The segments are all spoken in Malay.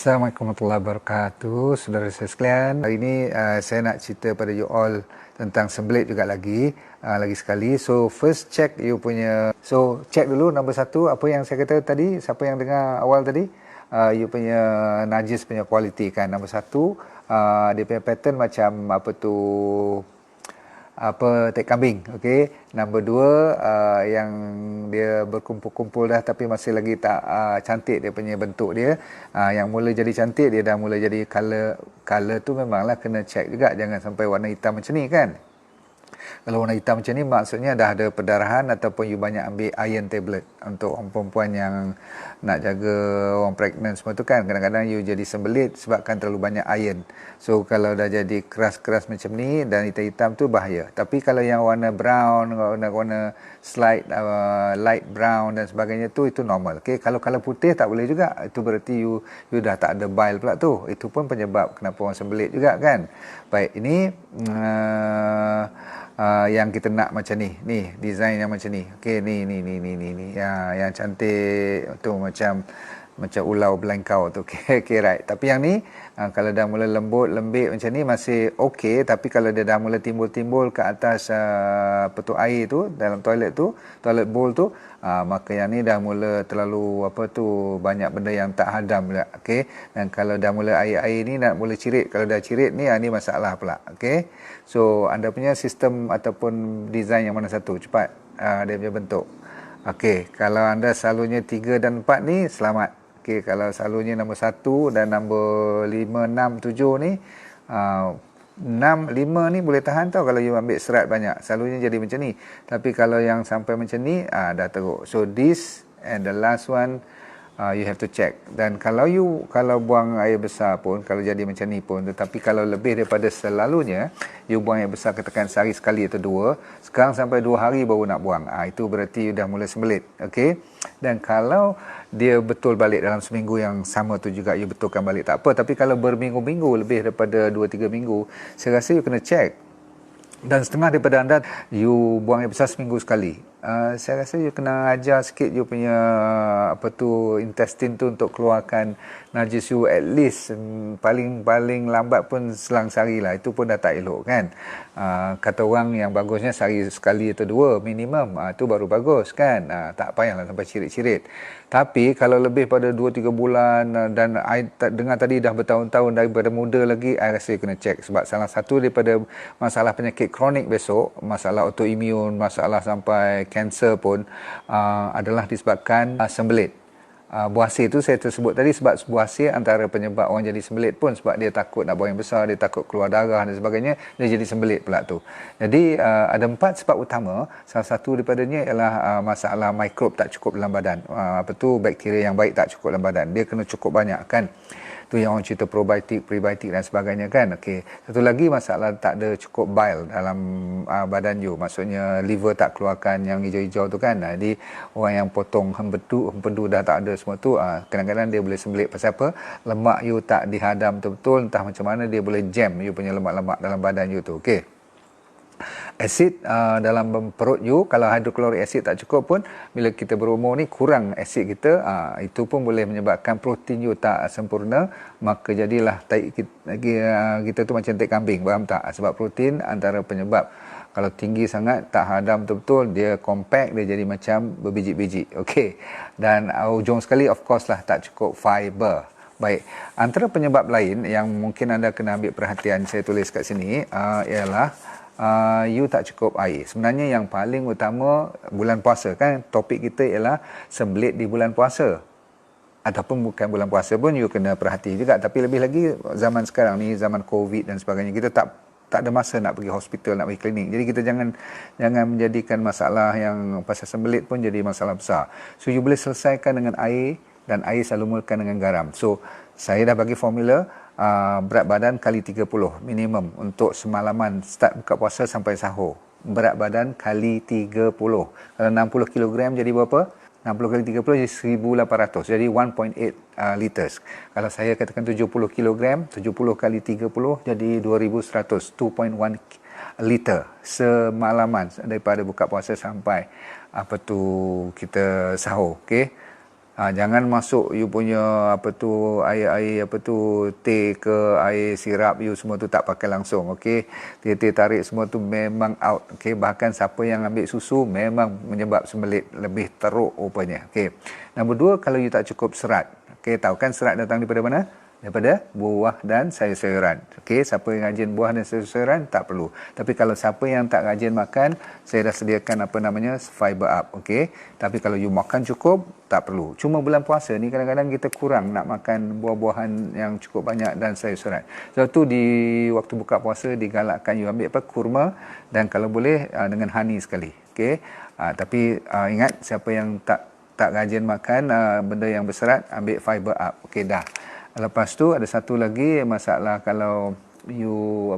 Assalamualaikum warahmatullahi wabarakatuh, saudara saya sekalian. Hari ini saya nak cerita pada you all tentang sembelit juga lagi sekali. So first check you punya, so check dulu nombor satu, apa yang saya kata tadi, siapa yang dengar awal tadi, you punya najis punya kualiti kan. Nombor satu, dia punya pattern macam apa tu, tek kambing, okey. Nombor dua, yang dia berkumpul-kumpul dah tapi masih lagi tak cantik dia punya bentuk dia. Yang mula jadi cantik dia dah mula jadi color tu memanglah kena check juga, jangan sampai warna hitam macam ni kan. Kalau warna hitam macam ni maksudnya dah ada perdarahan ataupun you banyak ambil iron tablet untuk orang perempuan yang nak jaga orang pregnant semua tu kan. Kadang-kadang you jadi sembelit sebabkan terlalu banyak iron. So kalau dah jadi keras-keras macam ni dan hitam-hitam tu bahaya. Tapi kalau yang warna brown, warna slight light brown dan sebagainya tu, itu normal. Okay? Kalau putih tak boleh juga. Itu berarti you dah tak ada bile pula tu. Itu pun penyebab kenapa orang sembelit juga kan. Baik, ini yang kita nak macam ni design yang macam ni. Okey, ni yang cantik tu, macam ulau belangkau tu. Okey, right. Tapi yang ni kalau dah mula lembik macam ni masih okey, tapi kalau dia dah mula timbul ke atas air tu dalam toilet bowl tu, maka yang ni dah mula terlalu banyak benda yang tak hadam pula. Okey, dan kalau dah mula air ni nak mula cirit, kalau dah cirit ni masalah pula. Okey, so anda punya sistem ataupun design yang mana satu cepat dia punya bentuk. Okey, kalau anda selalunya 3 dan 4 ni selamat. Okey, kalau selalunya nombor 1 dan nombor 5, 6, 7 ni 6, 5 ni boleh tahan tau kalau you ambil serat banyak. Selalunya jadi macam ni. Tapi kalau yang sampai macam ni dah teruk. So this and the last one you have to check. Dan kalau buang air besar pun, kalau jadi macam ni pun, tetapi kalau lebih daripada selalunya you buang air besar katakan sehari sekali atau 2, sekarang sampai 2 hari baru nak buang, itu berarti you dah mula sembelit. Okey, dan kalau dia betul balik dalam seminggu yang sama tu juga you betulkan balik, tak apa. Tapi kalau berminggu-minggu, lebih daripada 2-3 minggu, saya rasa you kena check. Dan setengah daripada anda you buang air besar seminggu sekali, saya rasa you kena ajar sikit you punya intestine tu untuk keluarkan najis you at least paling lambat pun selang sehari lah. Itu pun dah tak elok kan. Kata orang yang bagusnya sehari sekali atau 2 minimum, tu baru bagus kan. Tak payahlah sampai cirit-cirit. Tapi kalau lebih pada 2-3 bulan dan I dengar tadi dah bertahun-tahun daripada muda lagi, I rasa you kena check. Sebab salah satu daripada masalah penyakit kronik besok, masalah autoimun, masalah sampai kanser pun adalah disebabkan sembelit. Buasir tu saya tersebut tadi, sebab buasir antara penyebab orang jadi sembelit pun sebab dia takut nak buang yang besar, dia takut keluar darah dan sebagainya, dia jadi sembelit pula tu. Jadi ada 4 sebab utama. Salah satu daripadanya ialah masalah mikrob tak cukup dalam badan. Bakteria yang baik tak cukup dalam badan. Dia kena cukup banyak kan. Tu yang orang cerita probiotik, prebiotik dan sebagainya kan. Okey. Satu lagi masalah tak ada cukup bile dalam badan you. Maksudnya liver tak keluarkan yang hijau-hijau tu kan. Jadi orang yang potong hempedu dah tak ada semua tu, kadang-kadang dia boleh sembelit. Pasal apa? Lemak you tak dihadam betul-betul, entah macam mana dia boleh jam you punya lemak-lemak dalam badan you tu. Okey. Asid dalam perut you, kalau hidroklorik asid tak cukup pun, bila kita berumur ni kurang asid kita, itu pun boleh menyebabkan protein you tak sempurna, maka jadilah kita tu macam tek kambing, faham tak? Sebab protein antara penyebab. Kalau tinggi sangat tak hadam betul-betul, dia compact, dia jadi macam berbiji-biji. Okey. Dan ujung sekali of course lah tak cukup fiber. Baik, antara penyebab lain yang mungkin anda kena ambil perhatian, saya tulis kat sini, ialah you tak cukup air. Sebenarnya yang paling utama bulan puasa kan, topik kita ialah sembelit di bulan puasa. Ataupun bukan bulan puasa pun you kena perhati juga. Tapi lebih lagi zaman sekarang ni, zaman COVID dan sebagainya, kita tak ada masa nak pergi hospital, nak pergi klinik. Jadi kita jangan menjadikan masalah yang pasal sembelit pun jadi masalah besar. So you boleh selesaikan dengan air, dan air selalu mulakan dengan garam. So saya dah bagi formula berat badan kali 30 minimum untuk semalaman start buka puasa sampai sahur. Berat badan kali 30. Kalau 60 kg jadi berapa? 60 kali 30 jadi 1800. Jadi 1.8 liters. Kalau saya katakan 70 kg, 70 kali 30 jadi 2100, 2.1 liter semalaman daripada buka puasa sampai kita sahur. Okey. Jangan masuk you punya air teh ke air sirap you semua tu tak pakai langsung, okey. Teh tarik semua tu memang out, okey. Bahkan siapa yang ambil susu memang menyebab sembelit lebih teruk rupanya, okey. Nombor 2, kalau you tak cukup serat. Okey, tahu kan serat datang daripada mana? Daripada buah dan sayur-sayuran. Okey, siapa yang rajin buah dan sayur-sayuran tak perlu. Tapi kalau siapa yang tak rajin makan, saya dah sediakan fiber up, okey. Tapi kalau you makan cukup, tak perlu. Cuma bulan puasa ni kadang-kadang kita kurang nak makan buah-buahan yang cukup banyak dan sayur-sayuran. Sebab tu di waktu buka puasa digalakkan you ambil kurma dan kalau boleh dengan honey sekali, okey. Tapi ingat, siapa yang tak rajin makan benda yang berserat, ambil fiber up. Okey dah. Lepas tu ada satu lagi masalah, kalau you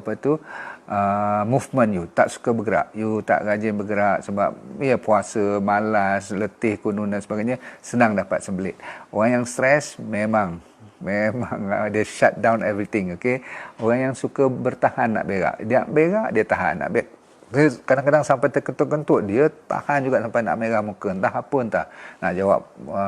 movement you tak suka bergerak, you tak rajin bergerak sebab puasa, malas, letih, kunun dan sebagainya, senang dapat sembelit. Orang yang stres memang dia shut down everything, okey. Orang yang suka bertahan nak berak, dia tahan nak berak. Kadang-kadang sampai terkentut-kentut, dia tahan juga sampai nak merah muka, entah apa, entah nak jawab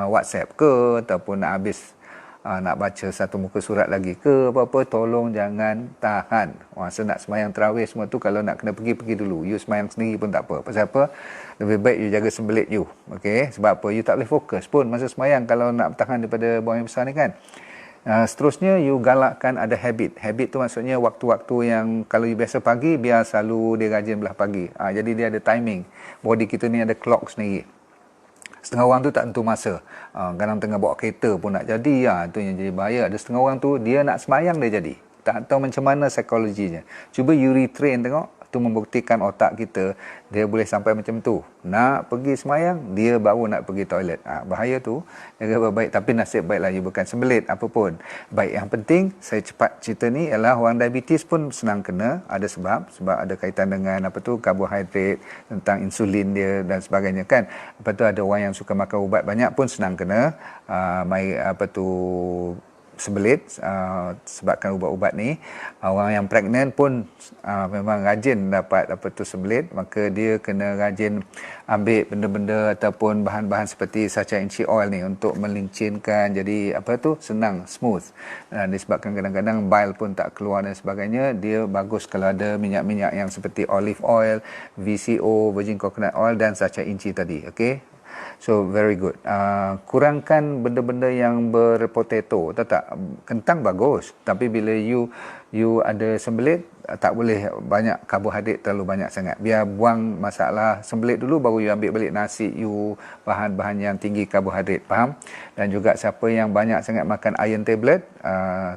WhatsApp ke, ataupun nak habis nak baca satu muka surat lagi ke apa-apa. Tolong jangan tahan. Masa nak semayang tarawih semua tu, kalau nak kena pergi dulu. You semayang sendiri pun tak apa. Pasal apa? Lebih baik you jaga sembelit you, okey. Sebab apa? You tak boleh fokus pun masa semayang kalau nak bertahan daripada buang yang besar ni kan. Seterusnya, you galakkan ada habit. Habit tu maksudnya waktu-waktu yang kalau you biasa pagi, biar selalu dia rajin belah pagi. Jadi dia ada timing. Body kita ni ada clock sendiri. Setengah orang tu tak tentu masa. Kadang tengah bawa kereta pun nak jadi. Itu yang jadi bahaya. Ada setengah orang tu dia nak semayang dia jadi. Tak tahu macam mana psikologinya. Cuba you retrain tengok. Itu membuktikan otak kita dia boleh sampai macam tu. Nak pergi semayang, dia baru nak pergi toilet. Bahaya tu. Jaga baik-baik. Tapi nasib baiklah you bukan sembelit apa pun. Baik, yang penting saya cepat cerita ni ialah orang diabetes pun senang kena. Ada sebab ada kaitan dengan karbohidrat, tentang insulin dia dan sebagainya kan. Lepas tu ada orang yang suka makan ubat banyak pun senang kena sembelit sebabkan ubat-ubat ni. Orang yang pregnant pun memang rajin dapat sembelit, maka dia kena rajin ambil benda-benda ataupun bahan-bahan seperti sacha inchi oil ni untuk melincinkan, jadi senang, smooth. Disebabkan kadang-kadang bile pun tak keluar dan sebagainya, dia bagus kalau ada minyak-minyak yang seperti olive oil, VCO, virgin coconut oil dan sacha inchi tadi, okey. So very good. Kurangkan benda-benda yang berpotato. Tak, kentang bagus, tapi bila you ada sembelit, tak boleh banyak karbohidrat terlalu banyak sangat. Biar buang masalah sembelit dulu, baru you ambil balik nasi you, bahan-bahan yang tinggi karbohidrat, faham? Dan juga siapa yang banyak sangat makan iron tablet,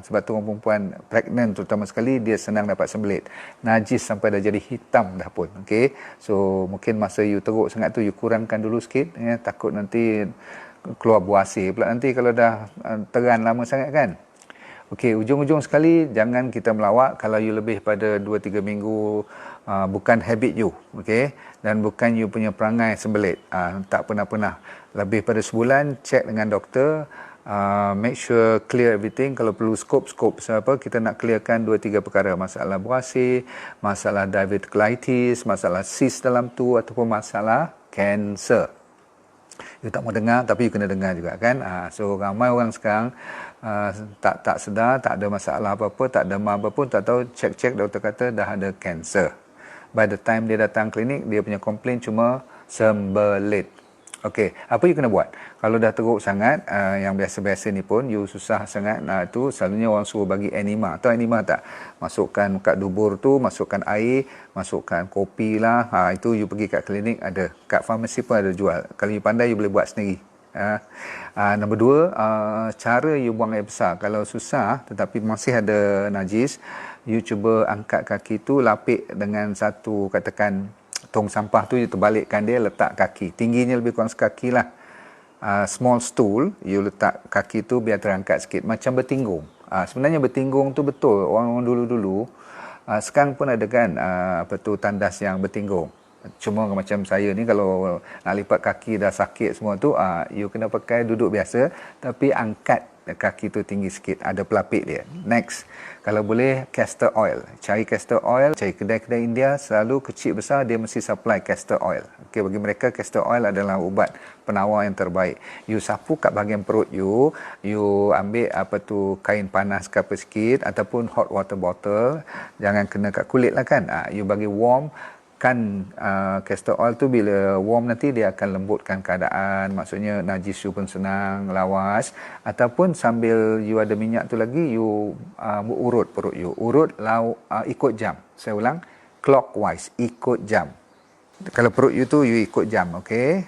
sebab tu orang perempuan pregnant terutama sekali, dia senang dapat sembelit. Najis sampai dah jadi hitam dah pun, okey. So mungkin masa you teruk sangat tu, you kurangkan dulu sikit, takut nanti keluar buasir pula nanti kalau dah teran lama sangat kan. Okey, ujung-ujung sekali, jangan kita melawak kalau you lebih pada 2-3 minggu, bukan habit you, okey, dan bukan you punya perangai sembelit, tak pernah lebih pada sebulan, check dengan doktor, make sure clear everything. Kalau perlu scope sebab kita nak clearkan 2-3 perkara, masalah buasir, masalah diverticulitis, masalah cyst dalam tu, ataupun masalah kanser. You tak mau dengar, tapi you kena dengar juga kan. So ramai orang sekarang tak sedar, tak ada masalah apa-apa, tak demam apa-apa, tak tahu, cek doktor kata dah ada kanser. By the time dia datang klinik, dia punya komplain cuma sembelit. Okey, apa you kena buat? Kalau dah teruk sangat, yang biasa-biasa ni pun you susah sangat, tu selalunya orang suruh bagi enema. Tahu enema tak? Masukkan kat dubur tu, masukkan air, masukkan kopi lah. Itu you pergi kat klinik ada. Kat farmasi pun ada jual. Kalau you pandai, you boleh buat sendiri. Nombor 2, cara you buang air besar. Kalau susah tetapi masih ada najis, you cuba angkat kaki tu, lapik dengan satu, katakan tong sampah tu, you terbalikkan dia, letak kaki tingginya lebih kurang sekaki lah. Small stool, you letak kaki tu biar terangkat sikit, macam bertinggung. Sebenarnya bertinggung tu betul orang dulu-dulu, sekarang pun ada kan tandas yang bertinggung. Cuma macam saya ni, kalau nak lipat kaki dah sakit semua tu, you kena pakai duduk biasa, tapi angkat kaki tu tinggi sikit, ada pelapik dia. Next, kalau boleh castor oil. Cari castor oil, cari kedai-kedai India, selalu kecil besar dia mesti supply castor oil. Okey, bagi mereka castor oil adalah ubat penawar yang terbaik. You sapu kat bahagian perut you ambil kain panas ke apa sikit ataupun hot water bottle, jangan kena kat kulit lah kan. You bagi warm kan, castor oil tu bila warm nanti dia akan lembutkan keadaan, maksudnya najis you pun senang lawas. Ataupun sambil you ada minyak tu lagi, you urut perut you, ikut jam. Saya ulang, clockwise, ikut jam. Kalau perut you tu you ikut jam, okey.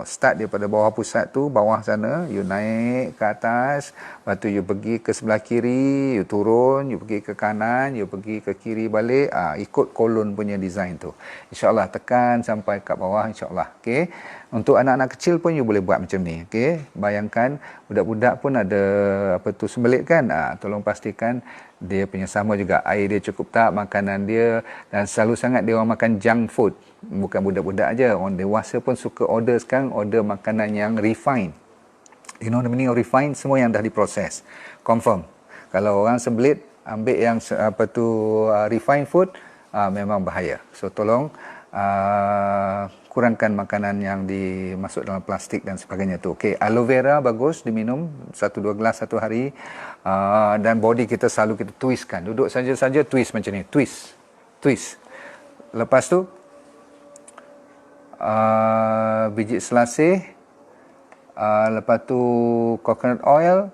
Start daripada bawah pusat tu, bawah sana, you naik ke atas, lepas tu you pergi ke sebelah kiri, you turun, you pergi ke kanan, you pergi ke kiri balik, ikut kolon punya design tu. InsyaAllah tekan sampai kat bawah, insyaAllah. Okey. Untuk anak-anak kecil pun you boleh buat macam ni, okey. Bayangkan budak-budak pun ada sembelit kan. Tolong pastikan dia punya sama juga, air dia cukup tak, makanan dia, dan selalu sangat dia orang makan junk food. Bukan budak-budak aja, orang dewasa pun suka order sekarang, order makanan yang refined. You know the meaning of refined? Semua yang dah diproses. Confirm. Kalau orang sembelit ambil yang refined food, memang bahaya. So tolong kurangkan makanan yang dimasuk dalam plastik dan sebagainya tu. Okey, aloe vera bagus diminum 1-2 gelas satu hari. Dan body kita selalu kita twistkan. Duduk saja twist macam ni, twist. Lepas tu biji selasih, lepas tu coconut oil,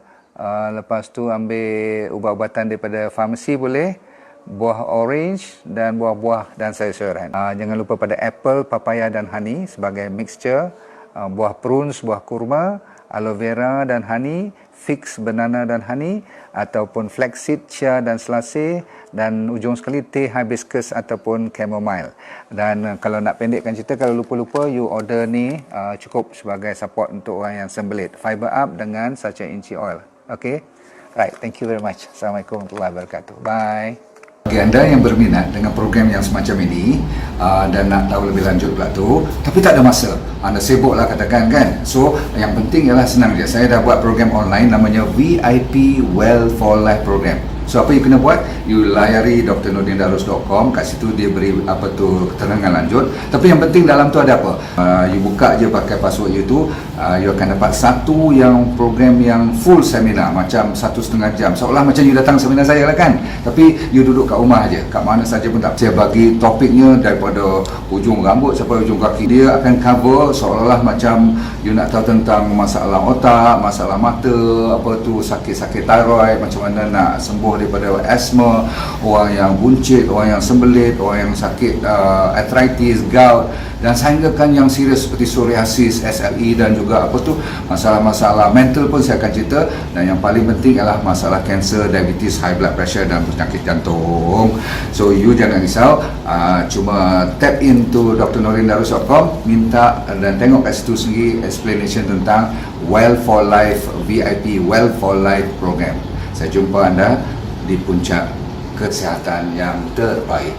lepas tu ambil ubat-ubatan daripada farmasi boleh, buah orange dan buah-buah dan sayur-sayuran. Jangan lupa pada apple, papaya dan honey sebagai mixture, buah prunes, buah kurma, aloe vera dan honey, fix banana dan honey, ataupun flaxseed, chia dan selasih, dan ujung sekali teh hibiscus ataupun chamomile. Dan kalau nak pendekkan cerita, kalau lupa-lupa you order ni cukup sebagai support untuk orang yang sembelit. Fiber up dengan sacha inci oil. Okay, right, thank you very much. Assalamualaikum warahmatullahi wabarakatuh. Bye. Bagi anda yang berminat dengan program yang semacam ini dan nak tahu lebih lanjut pula tu, tapi tak ada masa, anda sibuk lah katakan kan. So yang penting ialah senang je, saya dah buat program online namanya VIP Well for Life Program. So apa you kena buat, you layari drnordindarus.com, kat situ dia beri keterangan lanjut. Tapi yang penting dalam tu ada apa, you buka je pakai password you tu, you akan dapat satu yang program yang full seminar, macam 1,5 jam, seolah macam you datang seminar saya lah kan. Tapi you duduk kat rumah aja, kat mana saja pun tak. Saya bagi topiknya daripada ujung rambut sampai ujung kaki. Dia akan cover seolah-olah macam you nak tahu tentang masalah otak, masalah mata, sakit-sakit thyroid, macam mana nak sembuh daripada asma, orang yang buncit, orang yang sembelit, orang yang sakit arthritis, gout, dan sehinggakan yang serius seperti psoriasis, SLE, dan juga masalah-masalah mental pun saya akan cerita. Dan yang paling penting adalah masalah kanser, diabetes, high blood pressure dan penyakit jantung. So you jangan risau, cuma tap into drnordindarus.com, minta dan tengok kat situ sendiri explanation tentang Well for Life VIP Well for Life program. Saya jumpa anda di puncak kesihatan yang terbaik.